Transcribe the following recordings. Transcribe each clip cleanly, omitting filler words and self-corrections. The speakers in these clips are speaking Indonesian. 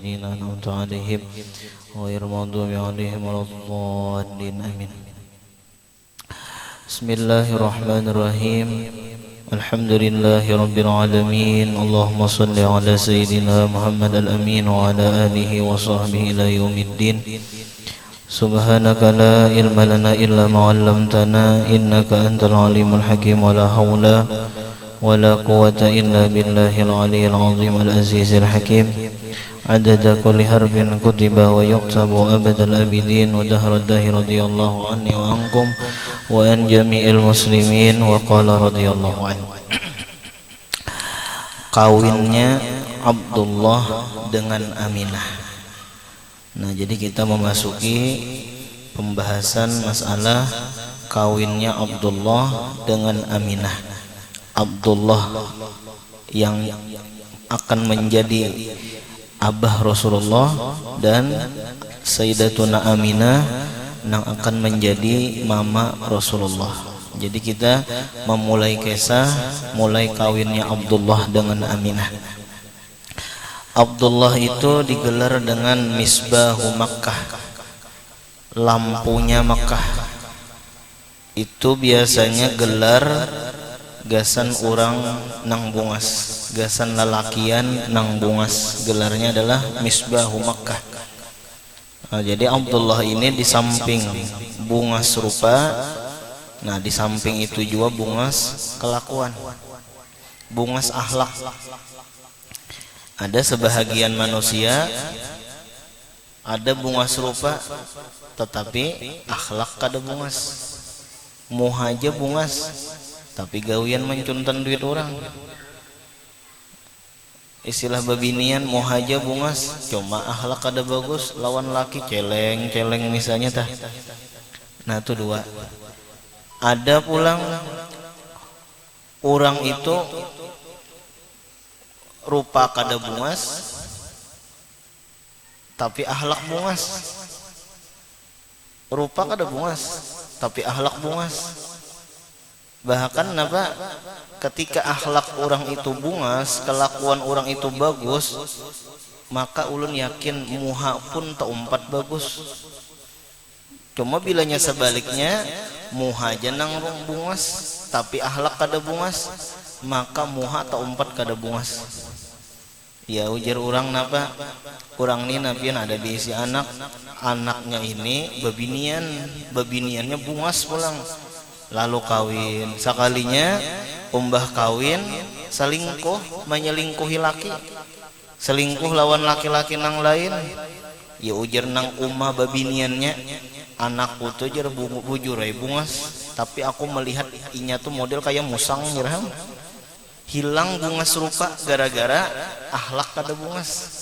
الذين أنعمت عليهم غير المغضوب عليهم ولا الضالين آمين. بسم الله الرحمن الرحيم. الحمد لله رب العالمين. اللهم صل على سيدنا محمد الأمين وعلى آله وصحبه إلى يوم الدين. سبحانك لا علم لنا إلا ما علمتنا إنك أنت العليم الحكيم. ولا حول ولا قوة إلا بالله العلي العظيم العزيز الحكيم. عدد كل حرف كتب ويكتب أبد الآبدين ودهر الدهر رضي الله عني وعنكم وعن جميع المسلمين. وقال رضي الله عنه. Kawinnya Abdullah dengan Aminah. Nah, jadi kita memasuki pembahasan masalah kawinnya Abdullah dengan Aminah. Abdullah yang akan menjadi abah Rasulullah dan Sayyidatuna Aminah yang akan menjadi mama Rasulullah. Jadi kita memulai kisah mulai kawinnya Abdullah dengan Aminah. Abdullah itu digelar dengan Misbahu Makkah, lampunya Makkah. Itu biasanya gelar gasan orang nang bungas, gasan lalakian nang bungas, gelarnya adalah Misbahu Makkah. Nah, jadi Abdullah ini di samping bungas rupa, nah di samping itu juga bungas kelakuan, bungas akhlak. Ada sebahagian manusia ada bungas rupa tetapi akhlak kada bungas, muha aja bungas tapi gawian mencuntan duit orang. Istilah babinian muha aja bungas cuma akhlak kada bagus, lawan laki celeng misalnya tah. Nah itu dua. Ada pulang orang itu rupa kada bungas tapi akhlak bungas, rupa kada bungas tapi akhlak bungas. Bahkan apa, ketika akhlak orang itu bungas, kelakuan orang itu bagus, maka ulun yakin muha pun taumpat bagus. Cuma bilanya sebaliknya, muha aja nang bungas tapi akhlak kada bungas, maka muha taumpat kada bungas. Ya ujar orang napa, orang ini napian ada diisi anaknya ini babiniannya bungas pulang, lalu kawin sekalinya umbah kawin selingkuh, menyelingkuhi laki, selingkuh lawan laki-laki nang lain. Ya ujar nang umah babiniannya, anakku tuh jar bujurai bungas tapi aku melihat inya tuh model kayak musang nyerah, hilang bungas rupa gara-gara akhlak kada bungas.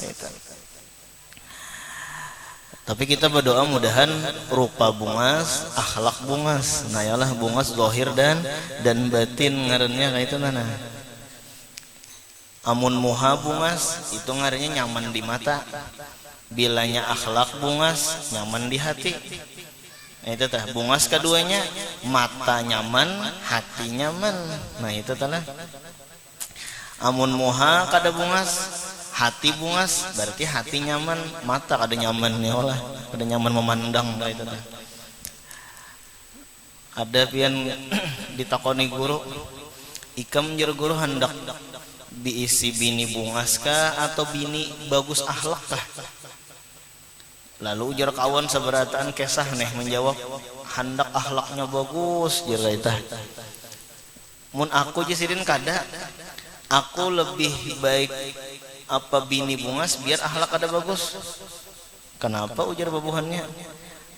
Tapi kita berdoa mudahan rupa bungas, akhlak bungas. Nah yalah bungas zahir dan batin ngarannya kayak itu nana. Amun muha bungas itu ngarannya nyaman di mata. Bilanya akhlak bungas nyaman di hati. Nah itu tah bungas keduanya, mata nyaman, hati nyaman. Nah itu tah. Amun muha kada bungas, hati bungas, berarti hati nyaman, mata kada nyaman nih olah, kada nyaman memandang itu. Ada pian ditakoni guru, ikam jer guru hendak diisi bini bungas kah atau bini bagus akhlak kah? Lalu ujar kawan seberataan kisah nih menjawab, hendak akhlaknya bagus jer eta. Mun aku jisidin kada, aku lebih baik apa bini bungas biar akhlak ada bagus. Kenapa ujar babuhannya?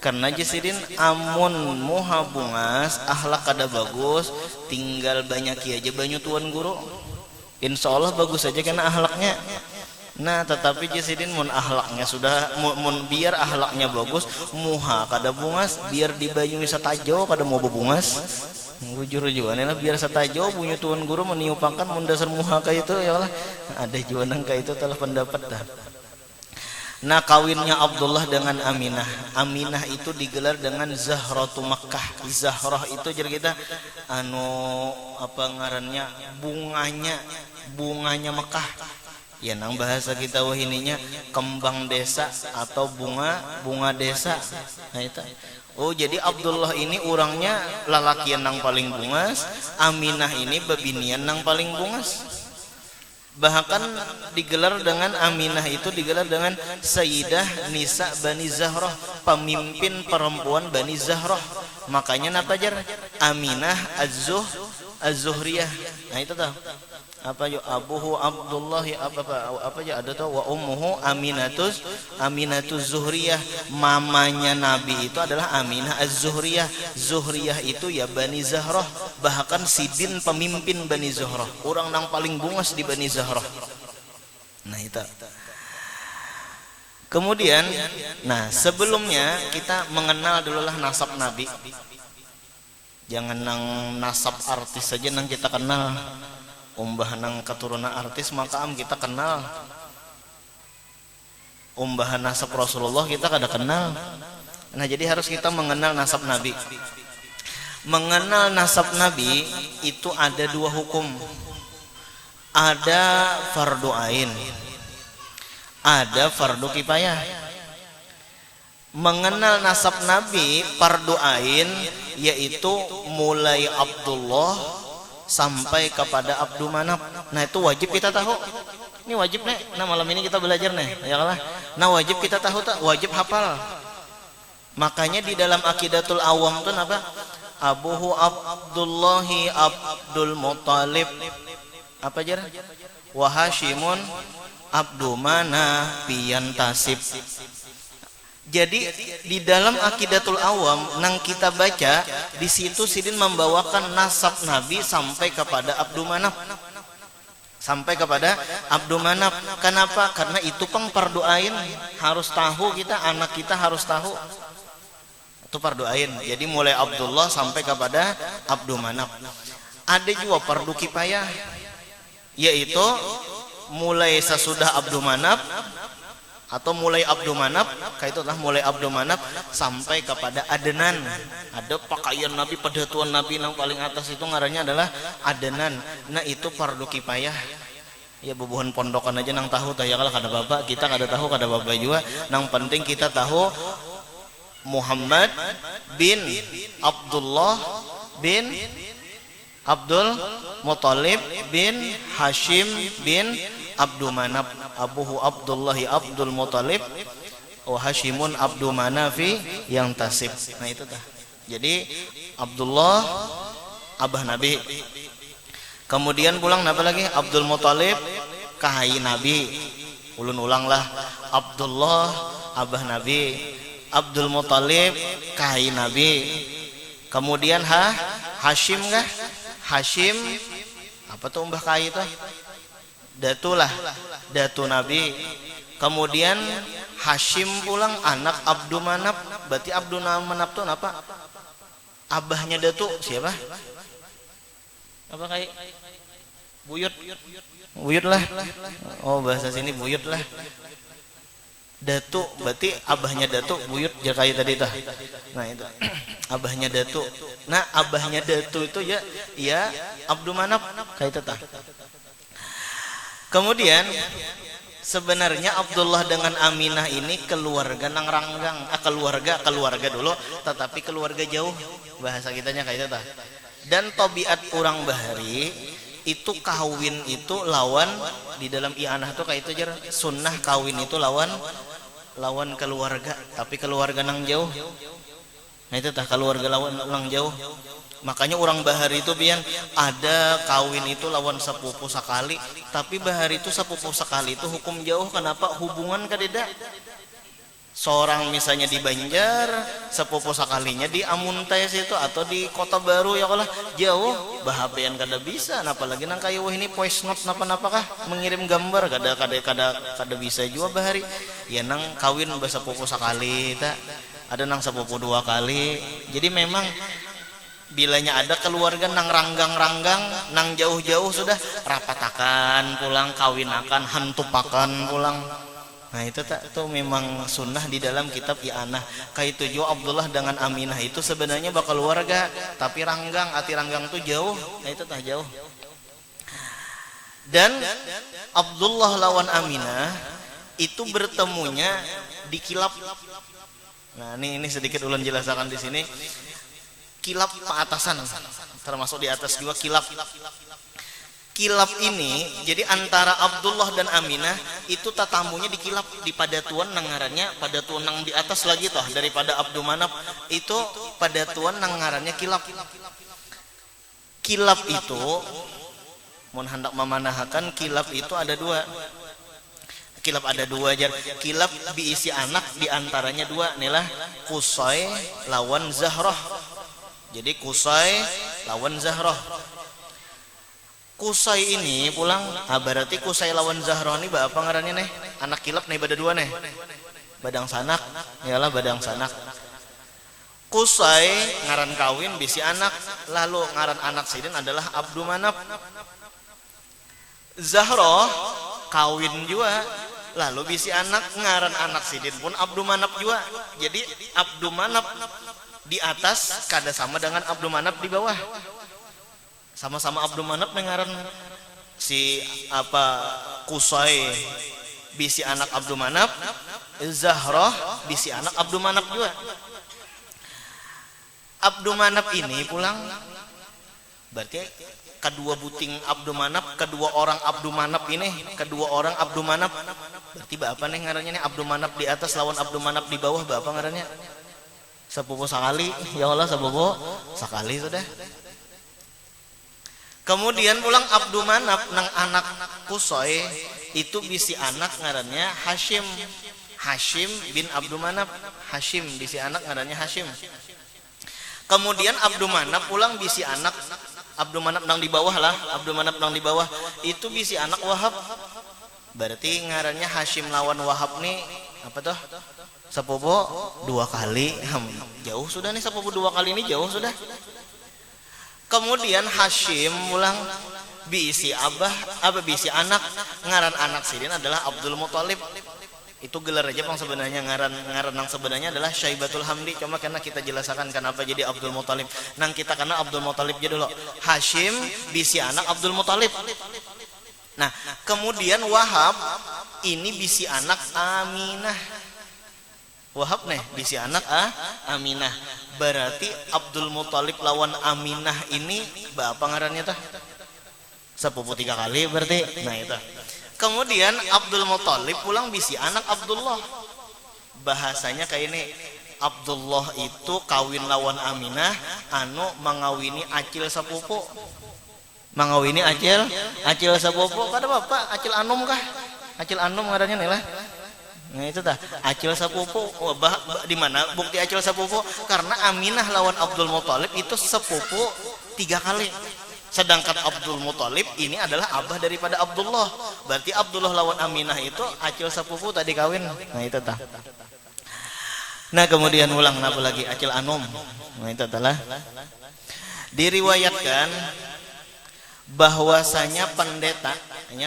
Karena jisidin amun muha bungas akhlak ada bagus, tinggal banyak aja banyak tuan guru, insya Allah bagus saja karena akhlaknya. Nah tetapi jisidin mun akhlaknya sudah mun biar akhlaknya bagus, muha kada bungas biar dibanyu satajo kada mau bebungas. Bujur juga nih lah biar satajo punya tuan guru meniupakan mun dasar muha kayak itu ya Allah. Ada juga nang kayak itu telah pendapat dah. Nah kawinnya Abdullah dengan Aminah. Aminah itu digelar dengan Zahratu Makkah. Zahrah itu jadi kita apa ngarannya bunganya Mekah. Ya nang bahasa kita wahininya kembang desa atau bunga desa. Nah itu. Oh jadi Abdullah ini orangnya lalakian nang paling bungas, Aminah ini babinian nang paling bungas. Bahkan digelar dengan Aminah itu digelar dengan Sayyidah Nisa Bani Zahrah, pemimpin perempuan Bani Zahrah. Makanya napa jar? Aminah Az-Zuhriyah. Nah itu tahu. Apa yo abuhu Abdullah apa aja ada tuh wa ummuhu Aminatuz Zuhriyah. Mamanya Nabi itu adalah Aminah Az-Zuhriyah. Zuhriyah itu ya Bani Zahrah, bahkan Sidin pemimpin Bani Zahrah, orang yang paling bungas di Bani Zahrah. Nah itu. Kemudian, nah sebelumnya kita mengenal dululah nasab Nabi. Jangan nang nasab artis saja nang kita kenal. Umbah nang keturunan artis maka kita kenal. Umbah nasab Rasulullah kita kada kenal. Nah jadi harus kita mengenal nasab Nabi. Mengenal nasab Nabi itu ada dua hukum. Ada fardu ain, ada fardu kifayah. Mengenal nasab Nabi fardu ain yaitu mulai Abdullah sampai kepada Abdul Manaf. Nah itu wajib kita tahu. Ini wajib nih. Nah malam ini kita belajar nih. Ya Allah. Nah wajib kita tahu tak? Wajib hafal. Makanya di dalam Aqidatul Awam tuh apa? Abuhu Abdullahi Abdul Muttalib. Apa jar? Wa Hashimun Abdu Manaf Yantasib. Jadi di dalam Aqidatul Awam nang kita baca di situ Sidin membawakan nasab Nabi sampai kepada Abdul Manaf. Sampai kepada Abdul Manaf. Kenapa? Karena itu pang fardu ain, harus tahu kita, anak kita harus tahu. Itu fardu ain. Jadi mulai Abdullah sampai kepada Abdul Manaf. Ada juga fardu kifayah, yaitu mulai sesudah Abdul Manaf atau mulai Abdul Manaf, kayak itu lah mulai Abdul Manaf sampai kepada Adnan. Ada pakaian Nabi, pedatuan Nabi yang paling atas itu ngarannya adalah Adnan. Nah itu fardu kifayah. Ya bubuhan pondokan aja nang tahu tah ya kalau kada bapak, kita kada tahu kada bapak juga. Nang penting kita tahu Muhammad bin Abdullah bin Abdul Muttalib bin Hashim bin Abdul Manaf. Abuhu Abdullahi Abdul Muttalib wa Hashimun Abdul Manafi yang tasib. Nah itu tah. Jadi Abdullah abah Nabi. Kemudian pulang apa lagi? Abdul Muttalib kahai Nabi. Ulun ulang lah. Abdullah abah Nabi. Abdul Muttalib kahai Nabi. Kemudian Hashim kah? Hashim apa tuh umbah kahai itu? Datu lah, datu Nabi. Kemudian Hashim pulang anak Abdul Manaf. Berarti Abdul Manaf tuh apa? Abahnya datu siapa? Apa kayak buyut? Buyut lah. Oh bahasa sini buyut lah. Datu berarti abahnya datu buyut jakai tadi tah. Nah itu abahnya datu. Nah abahnya datu itu ya Abdul Manaf kayak itu tah. Kemudian sebenarnya Abdullah dengan Aminah ini keluarga nang ranggang, keluarga dulu, tetapi keluarga jauh, bahasa kitanya kayak itu tah. Dan tabiat orang bahari itu kawin itu lawan di dalam i'anah tuh kayak itu jar, sunnah kawin itu lawan keluarga, tapi keluarga nang jauh. Nah itu tah keluarga lawan nang jauh. Makanya orang bahari itu biar ada kawin itu lawan sepupu sekali, tapi bahari itu sepupu sekali itu hukum jauh. Kenapa? Hubungan kadeda. Seorang misalnya di Banjar, sepupu sekalinya di Amuntai situ atau di Kota Baru ya kalau jauh, bahabean kada bisa. Apalagi nang kayu ini voice note napa-napa kah mengirim gambar kada bisa juga bahari. Ya nang kawin sepupu sekali, tak ada nang sepupu 2 kali. Jadi memang bilanya ada keluarga nang ranggang-ranggang, nang jauh-jauh sudah rapatakan pulang, kawinakan, hantupakan pulang. Nah itu tak itu memang sunnah di dalam kitab i'anah. Kayak itu juga Abdullah dengan Aminah itu sebenarnya bakal keluarga, tapi ranggang, arti ranggang tuh jauh. Nah itu tak jauh. Dan Abdullah lawan Aminah itu bertemunya di kilap. Nah, ini sedikit ulun jelaskan di sini. Kilap paatasan, termasuk di atas juga kilap. Kilap ini jadi antara Abdullah dan Aminah itu tatamunya di kilap, di padatuan nangarannya padatuan nang di atas lagi toh daripada Abdul Manaf itu padatuan nangarannya kilap. Kilap itu mun hendak memanahakan kilap itu ada dua. Kilap ada dua aja. Kilap diisi anak diantaranya dua. Inilah Qusay lawan Zahrah. Jadi Qusay lawan Zahrah. Qusay ini pulang, berarti Qusay lawan Zahrah ini apa ngarannya nih? Anak kilap nih bada dua nih. Badang sanak, ialah badang sanak. Qusay ngaran kawin bisi anak, lalu ngaran anak sidin adalah Abdul Manaf. Zahrah kawin juga, lalu bisi anak ngaran anak sidin pun Abdul Manaf juga. Jadi Abdul Manaf di atas kada sama dengan Abdul Manaf di bawah. Sama-sama Abdul Manaf ngaran si Qusay bisi anak Abdul Manaf, Zahrah bisi anak Abdul Manaf juga. Abdul Manaf ini pulang berarti kedua buting Abdul Manaf, kedua orang Abdul Manaf ini, kedua orang Abdul Manaf. Berarti apa nih ngarannya nih? Abdul Manaf di atas lawan Abdul Manaf di bawah, apa ngarannya? Sepupu sekali, ya Allah, sepupu sekali sudah. Kemudian pulang Abdul Manaf nang anak Qusay itu bisi anak ngarannya Hashim. Hashim bin Abdul Manaf. Hashim bisi anak ngarannya Hashim. Kemudian Abdul Manaf pulang bisi anak Abdul Manaf nang di bawah lah. Abdul Manaf nang di bawah itu bisi anak Wahab. Berarti ngarannya Hashim lawan Wahab nih apa tuh? Sepupu dua kali. Jauh sudah nih sepupu dua kali ini jauh sudah. Kemudian Hashim pulang bisi bisi anak ngaran anak sidin adalah Abdul Muthalib. Itu gelar aja bang sebenarnya ngaran yang sebenarnya adalah Syaibatul Hamdi. Cuma karena kita jelaskan kenapa jadi Abdul Muthalib. Nang kita karena Abdul Muthalib aja dulu. Hashim bisi anak Abdul Muthalib. Nah, kemudian Wahab ini bisi anak Aminah. Wahab nih bisi anak Aminah. Berarti Abdul Muthalib lawan Aminah ini apa ngarannya tah? Sepupu 3 kali berarti. Nah itu. Kemudian Abdul Muthalib pulang bisi anak Abdullah. Bahasanya kayak ini. Abdullah itu kawin lawan Aminah anu mengawini acil sepupu. Mengawini acil sepupu. Kada bapak acil anum kah? Acil anum ngarannya nih lah. Nah itu tah acil sepupu. Di mana bukti acil sepupu? Karena Aminah lawan Abdul Muthalib itu sepupu 3 kali. Sedangkan Abdul Muthalib ini adalah abah daripada Abdullah. Berarti Abdullah lawan Aminah itu acil sepupu tadi kawin. Nah itu tah. Nah kemudian ulang apa lagi acil anum. Nah itu adalah diriwayatkan bahwasanya pendeta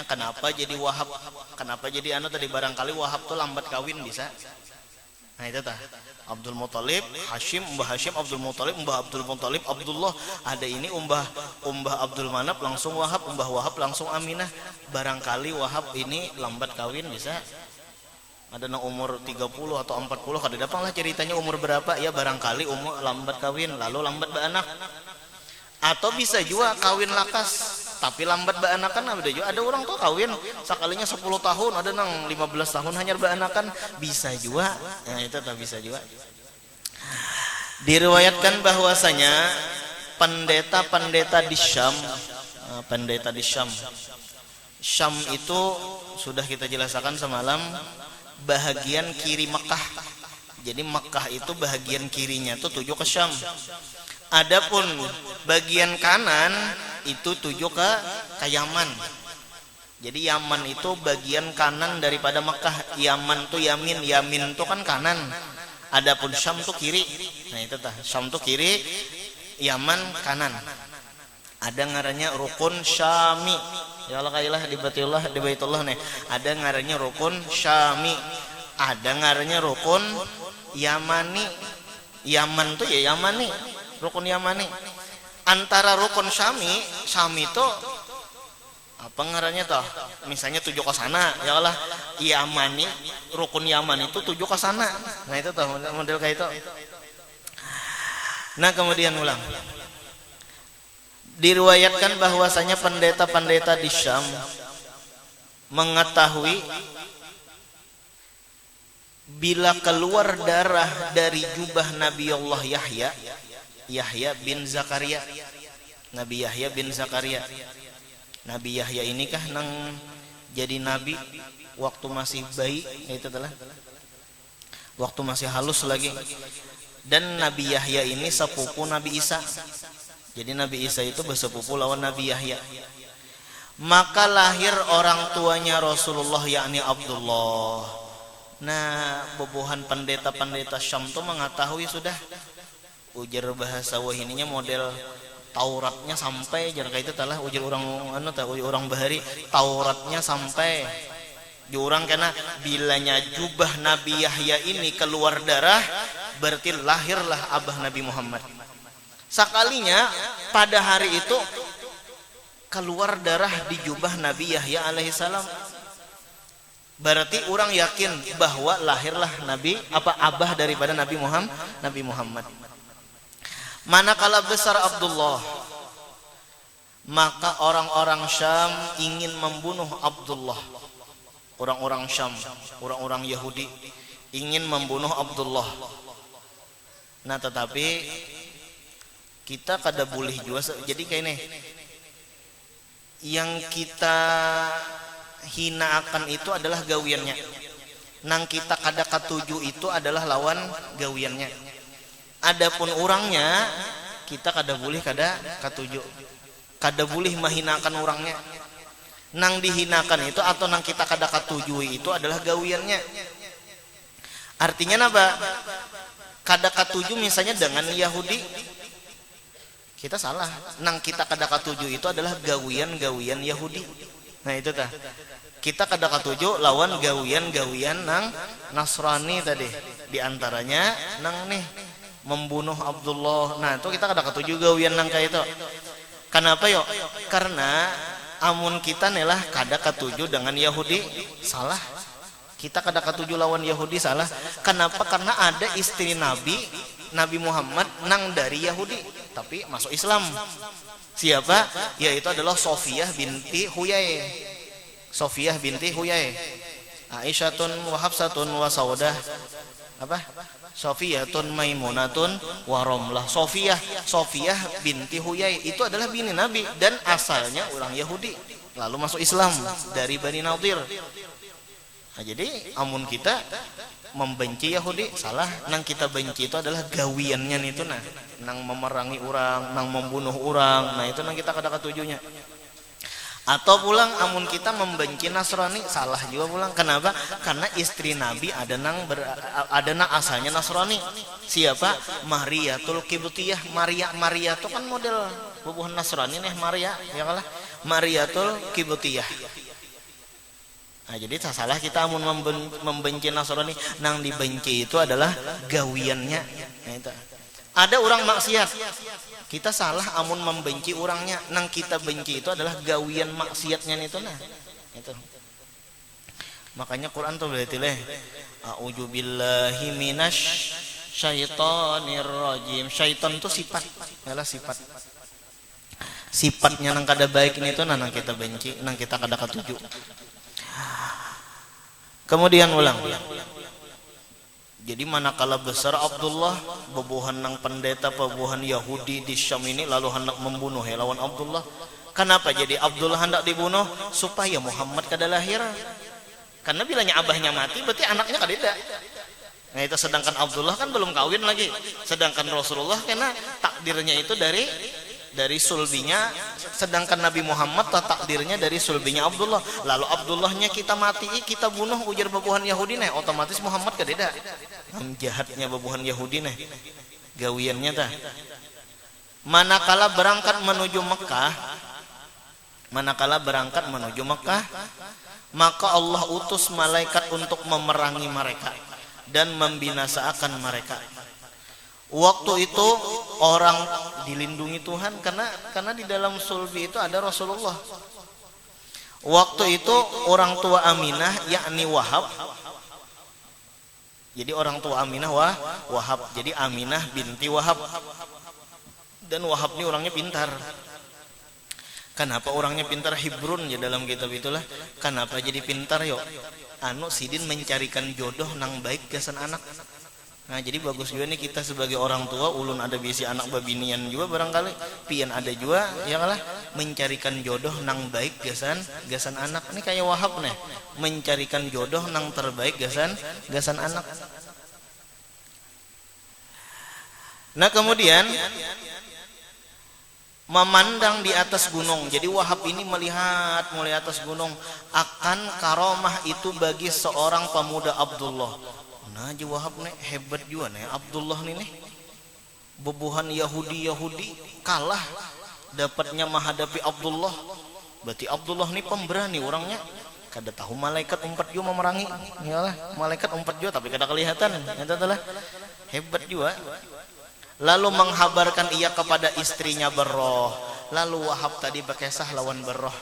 kenapa jadi Wahab, kenapa jadi tadi barangkali Wahab tuh lambat kawin bisa. Nah itu tah Abdul Muthalib, Hashim, Umbah Hashim, Abdul Muthalib, Umbah Abdul Muthalib, Abdullah. Ada ini Umbah Abdul Manaf langsung Wahab, Umbah Wahab langsung Aminah. Barangkali Wahab ini lambat kawin bisa. Ada nang umur 30 atau 40 kada dapat lah ceritanya umur berapa ya, barangkali umur lambat kawin lalu lambat beranak. Atau bisa juga kawin lakas tapi lambat beanakan. Ada orang tuh kawin sekalinya 10 tahun, ada nang 15 tahun hanya beanakan, bisa juga. Nah itu tak bisa juga. Diriwayatkan bahwasanya pendeta-pendeta di Syam, Syam itu sudah kita jelaskan semalam bahagian kiri Mekah. Jadi Mekah itu bahagian kirinya tuh tuju ke Syam. Adapun bagian kanan itu tuju ke Yaman. Jadi Yaman itu bagian kanan daripada Mekah. Yaman tuh Yamin tuh kan kanan. Adapun Syam tuh kiri. Nah itu tah, Syam tuh kiri, Yaman kanan. Ada ngarannya rukun Syami. Ya Allah kailah di Baitullah nih. Ada ngarannya rukun Syami. Ada ngarannya rukun Yamani. Yaman tuh ya Yamani. Rukun Yamani. Antara rukun Syami itu apa ngarannya toh, misalnya tuju ke sana ya Allah, Yamani, rukun Yaman itu tuju ke sana. Nah itu toh model kayak itu. Nah kemudian ulang, diriwayatkan bahwasanya pendeta-pendeta di Syam mengetahui bila keluar darah dari jubah Nabi Allah Yahya bin Zakaria. Nabi Yahya bin Zakaria. Nabi Yahya ini kah nang jadi nabi waktu masih bayi, itu adalah waktu masih halus lagi. Dan Nabi Yahya ini sepupu Nabi Isa. Jadi Nabi Isa itu bersepupu lawan Nabi Yahya. Maka lahir orang tuanya Rasulullah, yakni Abdullah. Nah, bobohan pendeta-pendeta Syam itu mengetahui sudah, ujar bahasa wahininya model Tauratnya sampai jar kayak itu talah ujar orang orang bahari Tauratnya sampai jurang karena bilanya jubah Nabi Yahya ini keluar darah berarti lahirlah abah Nabi Muhammad. Sekalinya pada hari itu keluar darah di jubah Nabi Yahya alaihissalam, berarti orang yakin bahwa lahirlah Nabi abah daripada Nabi Muhammad. Manakala besar Abdullah, maka orang-orang Syam ingin membunuh Abdullah. Orang-orang Syam, orang-orang Yahudi ingin membunuh Abdullah. Nah tetapi kita kada boleh juga, jadi kayak ini, yang kita hina akan itu adalah gawiannya, nang kita kada katuju itu adalah lawan gawiannya. Adapun orangnya kita kada boleh kada katuju, kada boleh menghinakan orangnya. Nang dihinakan itu atau nang kita kada katujui itu adalah gawiannya. Artinya apa? Kada katuju misalnya dengan Yahudi, kita salah. Nang kita kada katuju itu adalah gawian-gawian Yahudi. Nah itu tah. Kita kada katuju lawan gawian-gawian nang Nasrani tadi. Di antaranya nang nih membunuh Abdullah. Nah itu kita kada katuju gawian nang kayak itu. Kenapa yo? Karena amun kita nelah kada katuju dengan Yahudi, salah. Kita kada katuju lawan Yahudi, salah. Kenapa? Karena ada istri Nabi Muhammad nang dari Yahudi tapi masuk Islam. Siapa? Yaitu adalah Sofiyah binti Huyai. Sofiyah binti Huyai. Aisyatun wa Hafsatun wa Saudah. Apa? Sofiyatun Maimunatun wa Romlah. Sofiyah binti Huyai itu adalah bini Nabi dan asalnya orang Yahudi lalu masuk Islam dari Bani Nadir. Nah, jadi amun kita membenci Yahudi, salah. Nang kita benci itu adalah gawiannya itu nang memerangi orang, nang membunuh orang. Nah itu nang kita kada katujunya. Atau pulang amun kita membenci Nasrani, salah juga pulang. Kenapa? Karena istri Nabi ada nang asalnya Nasrani. Siapa? Mariyatul Qibtiyah. Maria itu kan model bubuhan Nasrani nih, Maria ya kalah. Mariyatul Qibtiyah. Nah, jadi salah kita amun membenci Nasrani, nang dibenci itu adalah gawiannya. Nah, itu. Ada orang maksiat, kita salah amun membenci orangnya, nang kita benci itu adalah gawian maksiatnya itu itu. Makanya Quran tuh berarti a'udzubillahi minasy syaitonir rajim. Syaitan itu sifat, adalah sifat. Sifatnya nang kada baik ini itu nang kita benci, nang kita kada katuju. Kemudian ulang. Jadi manakala besar Abdullah, bebuhan nang pendeta pebuhan Yahudi di Syam ini lalu hendak membunuh lawan Abdullah. Kenapa jadi Abdullah hendak dibunuh? Supaya Muhammad kada lahir. Karena bilanya abahnya mati berarti anaknya kada ada. Nah itu sedangkan Abdullah kan belum kawin lagi. Sedangkan Rasulullah karena takdirnya itu dari sulbinya, sedangkan Nabi Muhammad takdirnya dari sulbinya Abdullah. Lalu Abdullahnya kita mati, kita bunuh ujar bebuhan Yahudi nih, otomatis Muhammad kededa. Jahatnya bebuhan Yahudi nih, gawiannya tah. Manakala berangkat menuju Mekah, maka Allah utus malaikat untuk memerangi mereka dan membinasakan mereka. Waktu itu orang dilindungi Tuhan karena di dalam sulbi itu ada Rasulullah. Waktu itu orang tua Aminah yakni Wahab. Jadi orang tua Aminah Wahab. Jadi Aminah binti Wahab. Dan Wahab ini orangnya pintar. Kenapa orangnya pintar? Hibrun ya dalam kitab itulah. Kenapa jadi pintar yo? Sidin mencarikan jodoh nang baik gasan anak. Nah jadi bagus juga nih kita sebagai orang tua, ulun ada bisi anak babinian juga barangkali, pian ada juga ya lah, mencarikan jodoh nang baik gasan anak. Ini kayak Wahab nih, mencarikan jodoh nang terbaik gasan anak. Nah kemudian memandang di atas gunung. Jadi Wahab ini melihat mulai atas gunung akan karomah itu bagi seorang pemuda Abdullah. Nah Haji Wahab nih hebat juga nih Abdullah nih bebuhan Yahudi kalah dapatnya menghadapi Abdullah. Berarti Abdullah nih pemberani orangnya. Kada tahu malaikat 4 juga memerangi. Iyalah malaikat 4 juga tapi kada kelihatan. Itu adalah hebat juga. Lalu menghabarkan ia kepada istrinya Barrah. Lalu Wahab tadi berkisah lawan Barrah.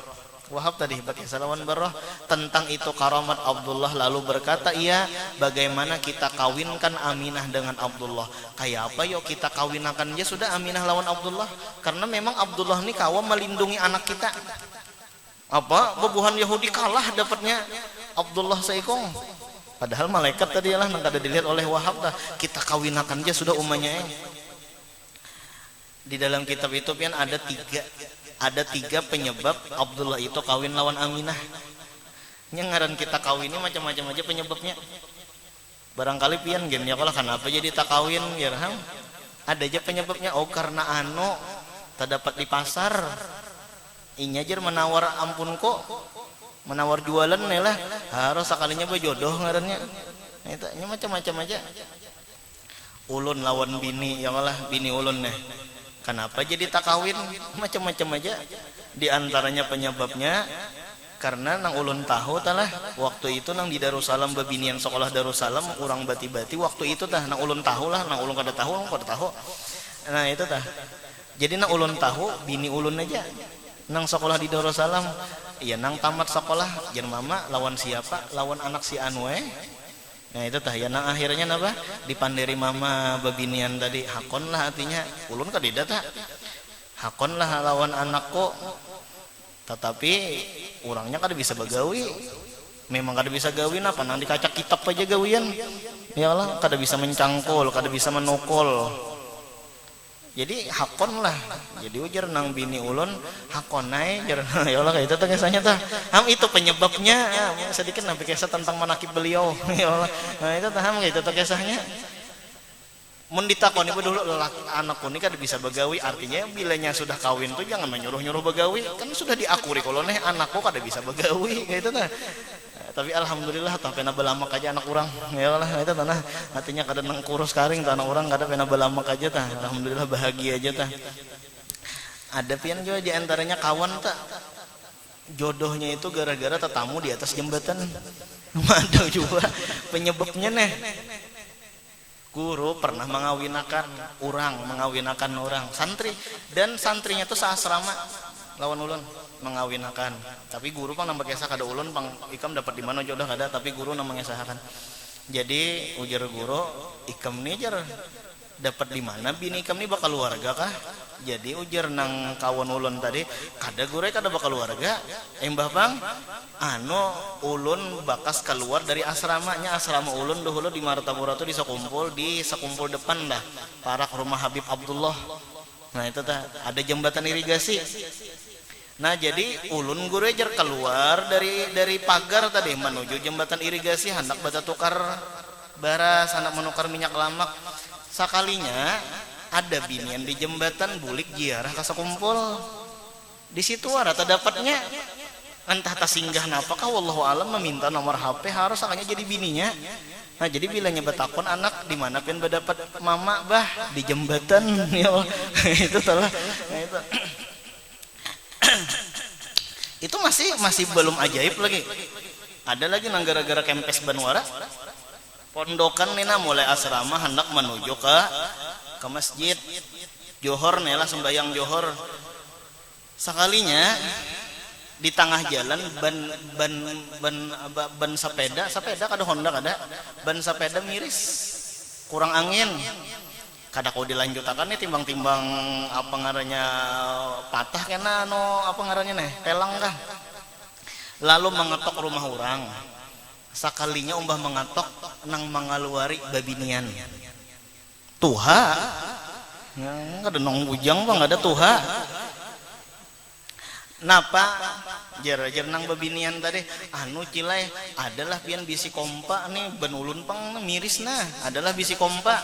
Tentang itu karamat Abdullah. Lalu berkata ia, bagaimana kita kawinkan Aminah dengan Abdullah? Kayak apa yuk kita kawinkan dia sudah Aminah lawan Abdullah? Karena memang Abdullah ini kawan melindungi anak kita. Apa bebuhan Yahudi kalah dapatnya Abdullah seikong. Padahal malaikat tadi lah nang kada dilihat oleh Wahab dah. Kita kawinkan dia sudah umanya. Di dalam kitab itu pian ada tiga penyebab Abdullah itu kawin lawan Aminah. Nyengaran kita kawin ini macam-macam aja penyebabnya. Barangkali pian gen ya kalau kenapa jadi tak kawin ya ham. Ada aja penyebabnya. Oh karena tak dapat di pasar. Inya aja menawar ampun kok. Menawar jualan nih lah. Harus sekalinya berjodoh ngarannya. Ini macam-macam aja. Ulun lawan bini ya Allah bini ulun nih. Kenapa jadi tak kawin? Macam-macam aja. Di antaranya penyebabnya karena nang ulun tahu talah waktu itu nang di Darussalam babinian sekolah Darussalam orang bati-bati waktu itu tah nang ulun tahu lah, nang ulun kada tahu. Nah itu tah. Jadi nang ulun tahu bini ulun aja nang sekolah di Darussalam. Iya nang tamat sekolah jan mama lawan siapa? Lawan anak si Anwe. Nah itu tah ya nang akhirnya napa dipandiri mama babinian tadi hakon lah artinya ulun kadida tak hakon lah lawan anakku tetapi orangnya kada bisa begawi memang kada bisa gawin apa nang dikacak kitab aja gawian ya Allah kada bisa mencangkul kada bisa menukul jadi hakon lah jadi ujar nang bini ulun hakon naik jar ya Allah kayak itu tuh kisahnya tuh itu penyebabnya sedikit nabi kisah tentang manakib beliau ya Allah nah itu tuh kayak itu tuh kisahnya mun ditakoni dulu anakku ini kan bisa begawi artinya bilanya sudah kawin tuh jangan menyuruh-nyuruh begawi kan sudah diakuri kalau nih anakku kada bisa begawi kayak itu tuh tapi alhamdulillah tak pernah belamak aja anak orang ya Allah itu tanah artinya kada nang kurus karing tanah orang kada pernah belamak aja tah alhamdulillah bahagia aja tah ada pian juga di antaranya kawan tak jodohnya itu gara-gara tetamu di atas jembatan ada juga penyebabnya nih guru pernah mengawinakan orang santri dan santrinya tuh seasrama lawan ulun mengawinakan tapi guru pang nambah kisah kada ulun pang ikam dapat di mana jodoh kada tapi guru nang mengisahkan jadi ujar guru ikam nih jar dapat di mana bini ikam nih bakal keluarga kah jadi ujar nang kawan ulun tadi kada guru kada bakal keluarga embah bang ulun bakas keluar dari asramanya asrama ulun dahulu di Martapura tuh di sekumpul depan dah para rumah Habib Abdullah nah itu tah ada jembatan irigasi. Nah jadi ulun guru ajar keluar dari pagar tadi menuju jembatan irigasi hendak bata tukar baras hendak menukar minyak lamak sakalinya ada binian di jembatan bulik jiarah kasa kumpul di situ ada terdapatnya entah tak singgah napakah wallahu alam meminta nomor HP harus akannya jadi bininya. Nah jadi bilanya betakon anak di mana pun berdapat mama bah di jembatan ya itu salah nah, itu masih belum ajaib lagi ada lagi nang gara-gara kempes Banwara pondokan nina mulai asrama hendak menuju ke masjid johor nela sembayang johor sekalinya di tengah jalan ban ban ban sepeda kada Honda kada ban sepeda miris kurang angin kada kau dilanjutakan nih timbang-timbang apa ngarannya patah kena apa ngarannya nih telang kah lalu mengetok rumah orang sakalinya umbah mengetok nang mengaluari babinian tuha nggak ada nong bujang bang nggak ada tuha napa jar nang babinian tadi anu cilai adalah pian bisi kompa nih ban ulun pang miris nah adalah bisi kompa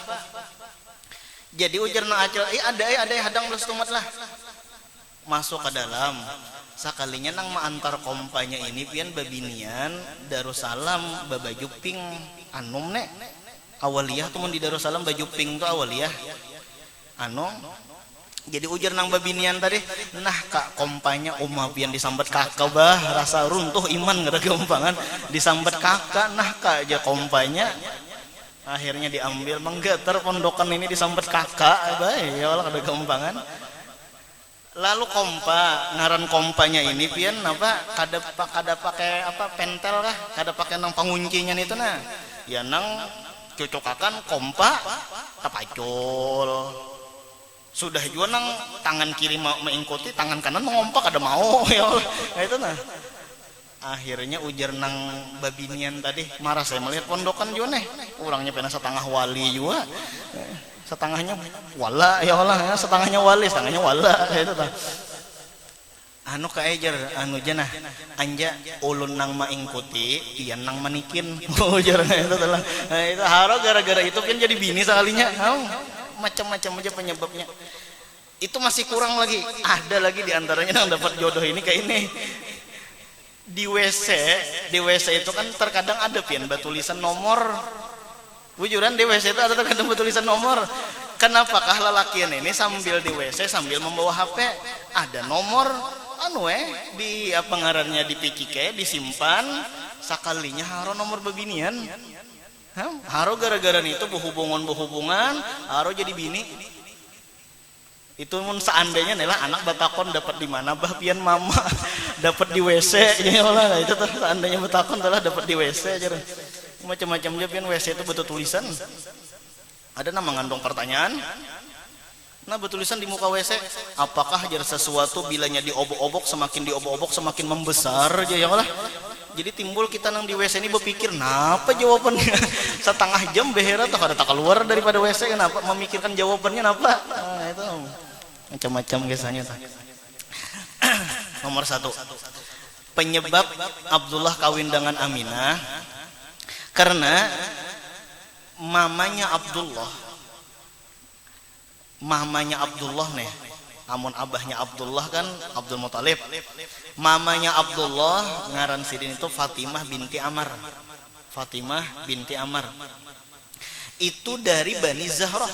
jadi ujar nang acil ada hadang belas tumat lah masuk ke dalam sakalinya nang maantar kompanya ini pian babinian Darussalam babaju pink anum nek awaliyah tuh di Darussalam baju pink tuh awaliyah anu jadi ujar nang babinian tadi nah kak kompanya pian disambat kakak bah rasa runtuh iman gara kompangan disambat kakak nah kak aja kompanya akhirnya diambil menggetar pondokan ini disambat kakak bah ya Allah ada kompangan lalu kompa ngaran kompanya ini pian apa kada pakai apa pentel kah kada pakai nang penguncinya itu nah ya nang cocokakan kompa tapacul sudah juga nang tangan kiri mau mengikuti tangan kanan mengompak ada mau ya Allah nah, itu nah akhirnya ujar nang babinian tadi marah saya melihat pondokan juga nih orangnya pernah setengah wali juga setengahnya wala ya Allah ya setengahnya wali setengahnya wala itu tah anu kaejar anu jenah anja ulun nang maingkuti iyan nang manikin ujar itu telah nah, itu haro gara-gara itu kan jadi bini sekalinya macam-macam aja penyebabnya itu masih kurang lagi ada lagi diantaranya yang dapat jodoh ini kayak ini di WC itu kan terkadang ada pian tulisan nomor wujuran di WC itu ada terkadang tulisan nomor kenapakah lelakian ini sambil di WC sambil membawa HP ada nomor anu di apa ngarannya di pikike disimpan sakalinya haro nomor babinian haro gara-gara itu berhubungan haro jadi bini itu mun seandainya nih anak batakon dapat di mana bah pian mama dapat di WC ya Allah itu tuh seandainya batakon telah dapat di WC aja macam-macam aja pian WC itu betul tulisan ada nama mengandung pertanyaan nah bertulisan di muka WC apakah jar sesuatu bilanya diobok-obok semakin membesar aja ya Allah jadi timbul kita nang di WC ini berpikir kenapa jawabannya setengah jam behera atau kada tak keluar daripada WC kenapa memikirkan jawabannya kenapa nah, itu macam-macam kisahnya nomor 1 penyebab Abdullah kawin dengan Aminah karena mamanya Abdullah nih amun abahnya Abdullah kan Abdul Muthalib mamanya Abdullah ngaran sidin itu Fatimah binti Amr itu dari Bani Zahrah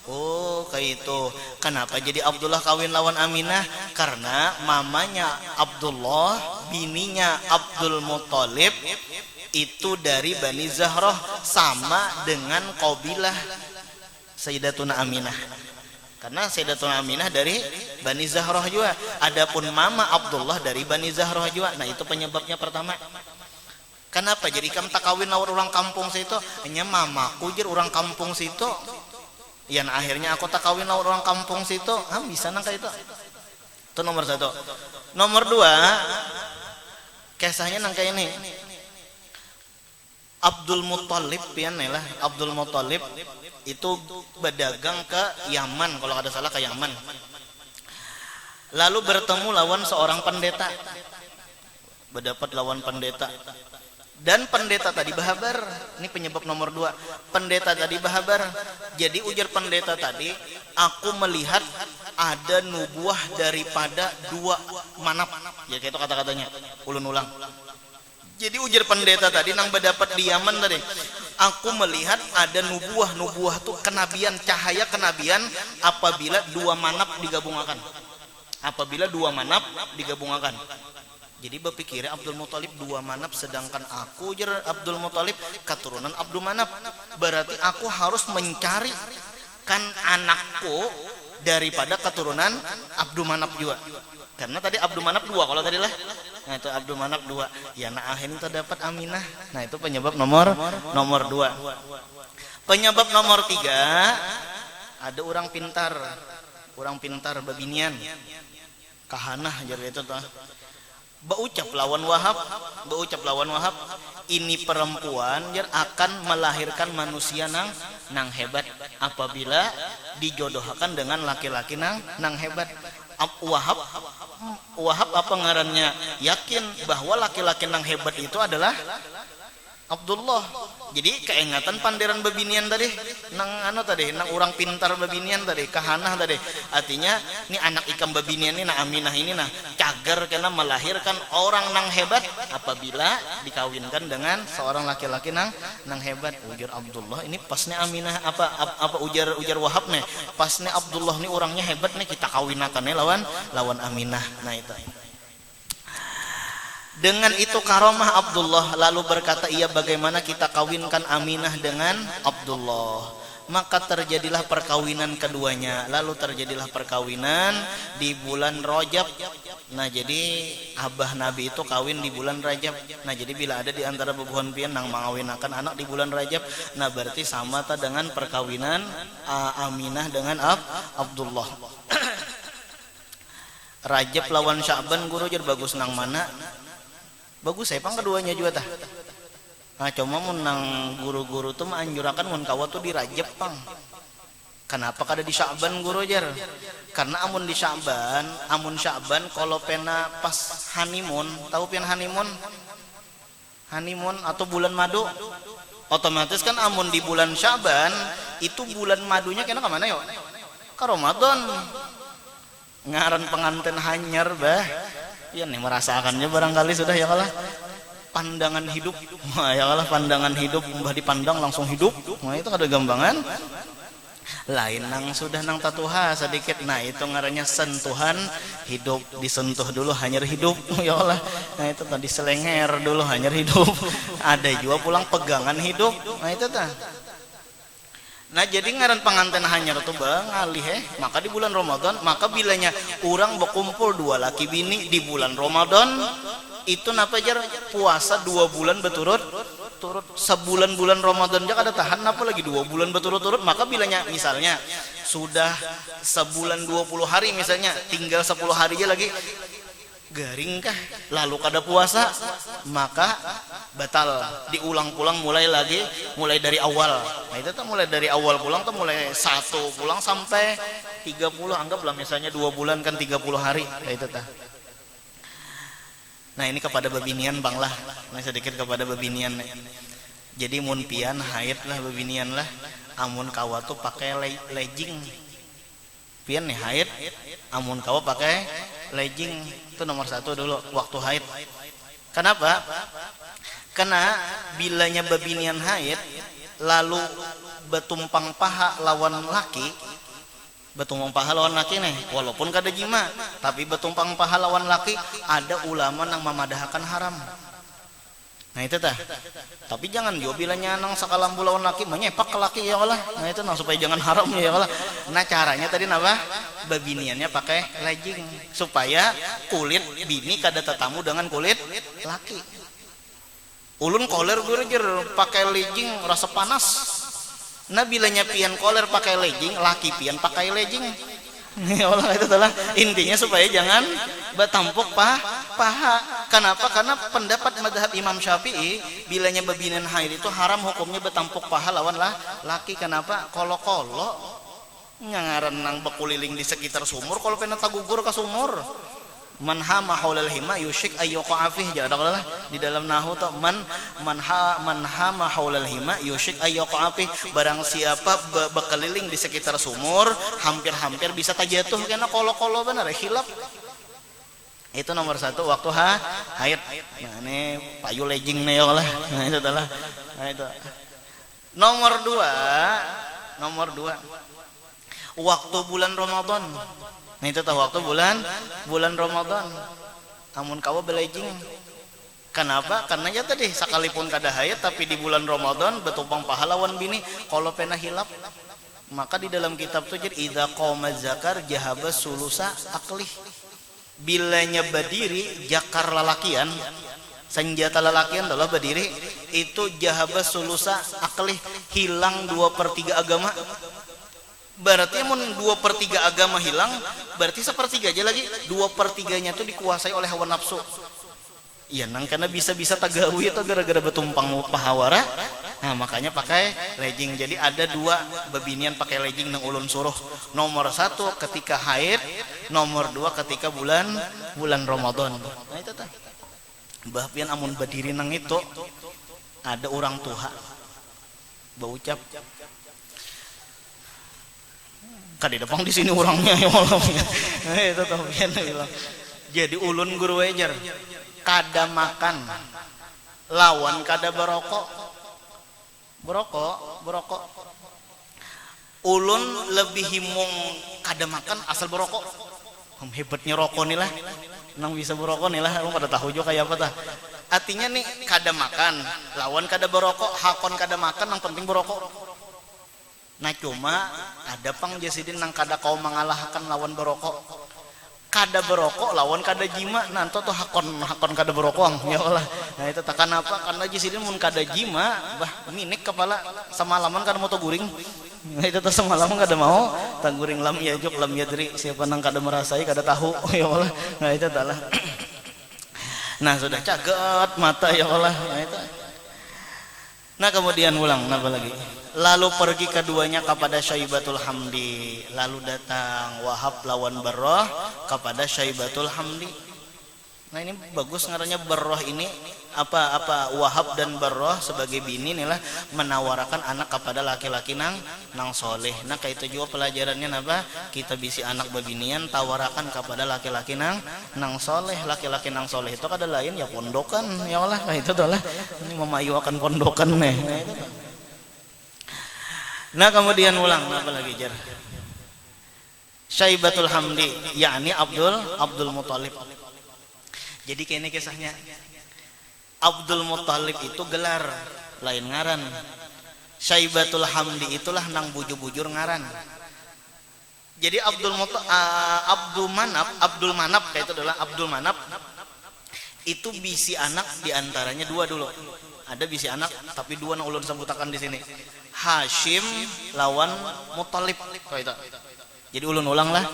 oh kayak itu kenapa jadi Abdullah kawin lawan Aminah karena mamanya Abdullah bininya Abdul Muthalib itu dari Bani Zahrah sama dengan kabilah Sayyidatuna Aminah karena Sayyidatuna Aminah dari Bani Zahrah juga adapun mama Abdullah dari Bani Zahrah juga nah itu penyebabnya pertama kenapa jadi kamu tak kawin lawan orang kampung situ hanya mamaku jer orang kampung situ ya nah, akhirnya aku tak kawin lawan orang kampung situ bisa nang kayak itu nomor 1 nomor 2 kisahnya nang kayak ini Abdul Muthalib pian lah Abdul Muthalib itu berdagang ke Yaman kalau ada salah ke Yaman lalu bertemu lawan seorang pendeta berdapat lawan pendeta dan pendeta tadi bahabar ini penyebab nomor 2 pendeta tadi bahabar jadi ujar pendeta tadi aku melihat ada nubuah daripada 2 manap ya kayak itu kata-katanya ulun ulang jadi ujar pendeta tadi nang berdapat di Yaman tadi aku melihat ada nubuah tuh kenabian cahaya kenabian apabila 2 manap digabungakan jadi berpikir Abdul Muthalib 2 manap sedangkan aku jar Abdul Muthalib keturunan Abdul Manap berarti aku harus mencari kan anakku daripada keturunan Abdul Manaf juga. Karena tadi Abdul Manaf 2 kalau tadi lah. Nah itu Abdul Manaf 2. Ya nah akhirnya terdapat Aminah. Nah itu penyebab nomor 2. Penyebab nomor 3, ada orang pintar babinian. Kahanah jadi itu tuh. Baucap lawan Wahab, ini perempuan akan melahirkan manusia nang hebat apabila dijodohkan dengan laki-laki nang hebat. Wahab apa ngarannya yakin bahwa laki-laki nang hebat itu adalah Abdullah. Jadi keingatan panderan babinian tadi nang nang orang pintar babinian tadi kahanah tadi. Artinya ini anak ikam babinian ini nah Aminah ini nah cager kena melahirkan orang nang hebat apabila dikawinkan dengan seorang laki-laki nang hebat. Ujar Abdullah ini pasnya Aminah apa ujar Wahab nih pasnya Abdullah ini orangnya hebat nih kita kawinakan nih lawan Aminah. Nah itu. Dengan itu karomah Abdullah lalu berkata ia bagaimana kita kawinkan Aminah dengan Abdullah. Maka terjadilah perkawinan keduanya. Lalu terjadilah perkawinan di bulan Rajab. Nah jadi abah Nabi itu kawin di bulan Rajab. Nah jadi bila ada di antara bebuhan pian nang mengawinakan anak di bulan Rajab, nah berarti sama ta dengan perkawinan Aminah dengan Abdullah. Rajab lawan Sya'ban guru jer bagus nang mana? Bagus saya pang keduanya juga tah. Nah cuma mun nang guru-guru tuh anjurakan mun kawa tuh di Rajab pang. Kenapa kada di Sya'ban guru jar? Karena amun di Sya'ban kalau pena pas honeymoon, tahu pian honeymoon atau bulan madu, otomatis kan amun di bulan Sya'ban itu bulan madunya kena ke mana yo? Ke Ramadan. Ngaran pengantin hanyar bah. Ya nih merasakannya barangkali sudah ya kalah pandangan hidup. Wah ya kalah pandangan hidup mbah dipandang langsung hidup. Nah itu ada gambangan. Lain nang sudah nang tatuha sedikit. Nah itu ngarannya sentuhan hidup, disentuh dulu hanyar hidup. Ya Allah. Nah itu tadi selenger dulu hanyar hidup. Ada juga pulang pegangan hidup. Nah itu tah. Nah jadi ngaran pengantin hanyar tuh bang alih maka di bulan Ramadan maka bilanya orang berkumpul dua laki bini di bulan Ramadan itu napa jar puasa 2 bulan berturut turut sebulan bulan Ramadan aja kada tahan napa lagi 2 bulan berturut-turut maka bilanya misalnya sudah sebulan 20 hari misalnya tinggal 10 hari aja lagi garing kah lalu kada puasa maka batal diulang-ulang mulai dari awal. Nah itu tuh mulai dari awal pulang tuh mulai 1 pulang sampai 30 anggaplah misalnya 2 bulan kan 30 hari. Nah itu tuh. Nah ini kepada babinian bang lah. Nah sedikit kepada babinian. Jadi mun pian haid lah babinian lah. Amun kawa tuh pakai legging. Pian nih haid. Amun kawa pakai legging itu nomor 1 dulu waktu haid. Kenapa? Karena bilanya babinian haid lalu betumpang paha lawan laki nih walaupun kada jima tapi betumpang paha lawan laki ada ulama nang memadahkan haram. Nah itu tah. Tapi jangan jo bilanya nang sakalambu lawan laki menyepak ke laki ya Allah. Nah itu nang supaya jangan haram ya Allah. Nah caranya tadi napa? Babiniannya pakai legging supaya kulit bini kada tetamu dengan kulit laki. Ulun koler gurjer pakai legging rasa panas. Nah bilanya pian koler pakai legging, laki pian pakai legging. Ya Allah itu adalah intinya supaya jangan betampuk paha. Kenapa? Karena pendapat madhab Imam Syafi'i bilanya babinian haid itu haram hukumnya betampuk paha lawan laki. Kenapa? Kolo nyangaran nang bekuliling di sekitar sumur kalau pena tagugur ke sumur. Man hama haulal hima yusyik ayyuqa afih jadalah di dalam nahu tuh man hama haulal hima yusyik ayyuqa afih barang siapa berkeliling di sekitar sumur hampir bisa tajatuh karena kolo benar hilap. Itu nomor 1 waktu haid. Nah ini payu legging nih ya Allah. Nah itu adalah nah itu. Nomor 2 waktu bulan Ramadan. Nah itu tahu waktu bulan Ramadan. Amun kawa belegging. Kenapa? Karena ya tadi sekalipun kada haid tapi di bulan Ramadan betumpang pahlawan bini kalau pena hilap. Maka di dalam kitab tuh jadi idza qoma zakar jahaba sulusa aklih. Bilanya berdiri jakar lalakian, senjata lalakian adalah berdiri itu jahaba sulusa aklih, hilang 2/3 agama. Berarti mun 2/3 agama hilang, berarti 1/3 aja lagi 2/3-nya tuh dikuasai oleh hawa nafsu. Iya nang karena bisa-bisa tagawi itu gara-gara betumpang pahawara. Nah makanya pakai legging. Jadi ada 2 bebinian pakai legging nang ulun suruh. Nomor 1 ketika haid, nomor 2 ketika bulan Ramadan. Nah itu tah. Bah pian amun berdiri nang itu ada orang tua baucap kadi depang di sini orangnya ya Allah. Nah itu tah pian bilang. Jadi ulun guru ejar kada makan lawan kada berokok ulun lebih himung kada makan asal berokok. Hebatnya rokok nih lah nang bisa berokok nih lah, lu pada tahu juga kayak apa tah. Artinya nih kada makan lawan kada berokok, hakon kada makan yang penting berokok. Nah cuma ada pang jasidin nang kada kau mengalahkan lawan berokok. Kada berokok lawan kada jima, nanti tuh hakon kada berokok ya Allah. Nah itu tak kenapa karena jasidin mun kada jima bah minik kepala semalaman kada mau guring. Nah itu tuh semalaman kada mau tak guring lam yajuk lam yadri, siapa nang kada merasai kada tahu ya Allah. Nah itu tak lah. Nah sudah caget mata ya Allah. Nah itu. Nah kemudian ulang apa lagi? Lalu pergi keduanya kepada Syaibatul Hamdi. Lalu datang Wahab lawan Barrah kepada Syaibatul Hamdi. Nah ini bagus ngarannya Barrah ini apa Wahab dan Barrah sebagai bini inilah menawarkan anak kepada laki-laki nang soleh. Nah kayak itu juga pelajarannya apa? Kita bisi anak babinian tawarakan kepada laki-laki nang soleh. Laki-laki nang soleh itu kada lain ya pondokan ya Allah. Nah itu adalah ini memayuakan pondokan nih. Nah kemudian ulang apa lagi jar? Syaibatul Hamdi yakni Abdul Muthalib. Jadi kayaknya kisahnya Abdul Muthalib itu gelar lain ngaran. Syaibatul Hamdi itulah nang bujur-bujur ngaran. Jadi Abdul Manap kayak itu adalah Abdul Manap itu bisi anak diantaranya 2 dulu. Ada bisi anak tapi 2 nang ulun sebutakan di sini. Hashim lawan Muthalib kayak itu. Jadi ulun ulang lah.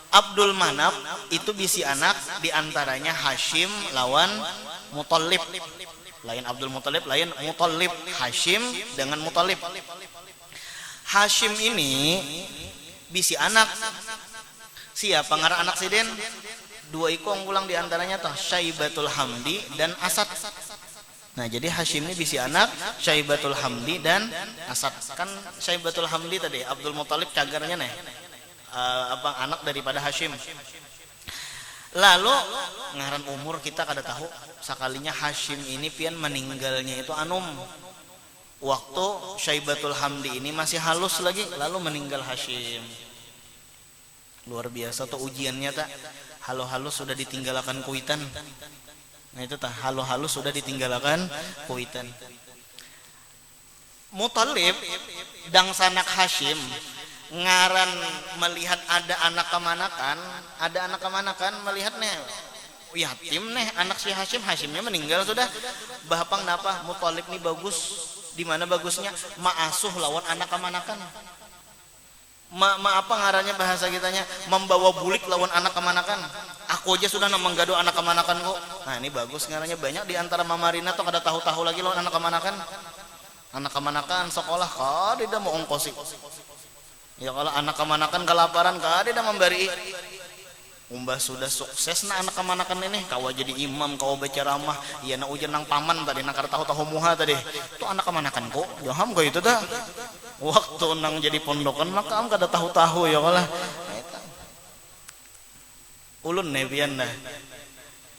Abdul Manap itu bisi anak diantaranya Hashim lawan Muthalib. Lain Abdul Muthalib, lain Muthalib. Hashim dengan Muthalib. Hashim ini bisi anak. Siapa ngaran anak siden? 2 ikong ulang diantaranya toh Syaibatul Hamdi dan Asad. Nah jadi Hashim ini bisi anak Syaibatul Hamdi dan Asad. Kan Syaibatul Hamdi tadi Abdul Muthalib cagarnya nih. Anak daripada Hashim. Lalu ngaran umur kita kada tahu. Sekalinya Hashim ini pian meninggalnya itu anum. Waktu Syaibatul Hamdi ini masih halus lagi, lalu meninggal Hashim. Luar biasa tuh ujiannya tak. Halus sudah ditinggalkan kuitan. Nah itu tak halus sudah ditinggalkan kuitan. Muthalib dang sanak Hashim ngaran melihat ada anak kemanakan melihat nih yatim nih anak si Hashimnya meninggal sudah bahapang napa Muthalib nih bagus di mana bagusnya ma'asuh lawan anak kemanakan apa ngarannya bahasa kitanya membawa bulik lawan anak kemanakan. Aku aja sudah menggado anak kemanakan kok. Nah ini bagus ngarannya banyak di antara Mamarina tuh kada tahu-tahu lagi lawan anak kemanakan sekolah kada mau ongkosi. Ya kalau anak kemanakan kelaparan kada memberi. Umbah sudah sukses na anak kemanakan ini kau jadi imam kau baca ramah iya na ujian nang paman tadi nak tahu muha tadi itu anak kemanakan kok jaham kau itu dah waktu nang jadi pondokan maka am kada tahu ya kalau ulun nebian dah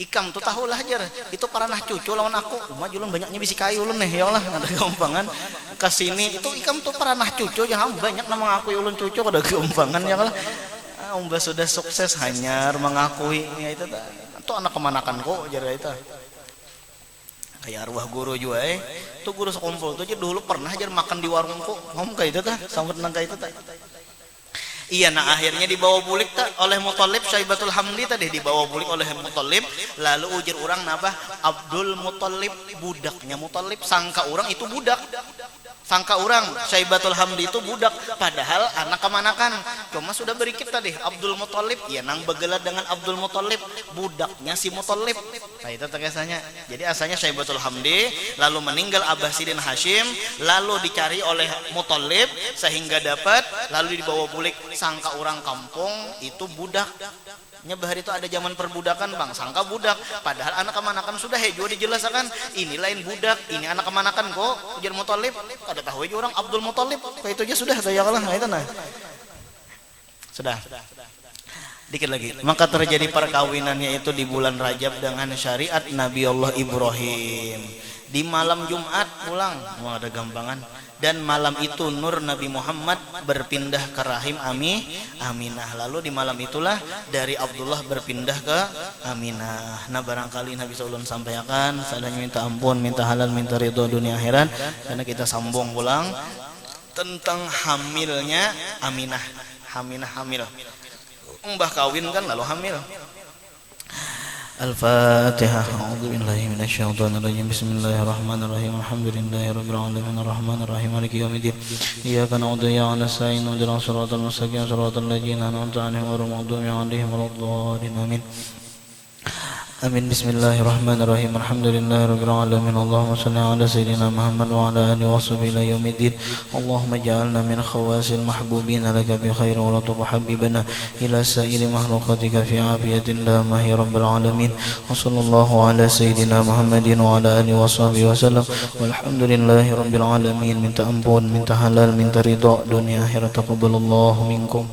ikam tuh tahu lah jar itu paranah cucu lawan aku rumah julun banyaknya bisi kayu ulun nih ya Allah ada keumpangan kesini itu ikam tuh paranah cucu jaham banyak nama aku ulun cucu kada keumpangan ya Allah. Umbah sudah sukses hanyar mengakui ya itu anak kemanakan kok jadi itu kayak arwah guru juga tuh guru sekumpul tuh aja dulu pernah aja makan di warung kok ngomong kayak itu tah sambut nang kayak itu tah. Iya, nah akhirnya dibawa bulik tak oleh Muthalib, Syaibatul Hamdi tadi dibawa bulik oleh Muthalib, lalu ujar orang napa Abdul Muthalib, budaknya Muthalib, sangka orang itu budak. Sangka orang Syaibatul Hamdi itu budak, padahal anak kemanakan. Cuma sudah berikit tadi Abdul Muthalib, ya nang begelat dengan Abdul Muthalib, budaknya si Muthalib. Nah itu terkesannya. Jadi asalnya Syaibatul Hamdi, lalu meninggal Abbasidin Hashim, lalu dicari oleh Muthalib sehingga dapat, lalu dibawa bulik. Sangka orang kampung itu budak. Nyebah itu ada zaman perbudakan bang, sangka budak, padahal anak kemanakan sudah juga dijelaskan ini lain budak, ini anak kemanakan kok ujar Muthalib, kada tahu aja orang Abdul Muthalib, kayak itu aja sudah saya kalah, nah itu nah sudah dikit lagi. Maka terjadi perkawinannya itu di bulan Rajab dengan syariat Nabi Allah Ibrahim di malam Jumat pulang, wah ada gampangan. Dan malam itu nur Nabi Muhammad berpindah ke rahim Aminah. Lalu di malam itulah dari Abdullah berpindah ke Aminah. Nah barangkali Nabi Sallallahu sampaikan, sadanya minta ampun, minta halal, minta ridho dunia akhirat. Karena kita sambung pulang tentang hamilnya Aminah. Hamil. Mbah kawin kan lalu hamil. Al-Fatihah. A'udzu billahi minasyaitonir rajim. Bismillahirrahmanirrahim. Alhamdulillahi rabbil alamin arrahmanir rahim maliki yaumiddin. Iyyaka na'budu wa iyyaka nasta'in. Ihdinas siratal mustaqim siratal ladzina an'amta 'alaihim ghairil maghdubi 'alaihim waladdallin. Amin. Amin. Bismillahirrahmanirrahim. Alhamdulillahi rabbil alamin. Allahumma shalli ala sayyidina Muhammad wa ala alihi wa sahbihi ila yaumiddin. Allahumma ja'alna min khawasil mahbubina laka bi khair wa la tuhabbibana ila sa'iri makhluqatika fi afiyatin la mahi rabbil alamin. Wa sallallahu ala sayyidina Muhammadin wa ala alihi wa sahbihi wa sallam. Walhamdulillahi rabbil alamin. Minta ampun, minta halal, minta ridha dunia akhirat. Taqabbalallahu minkum.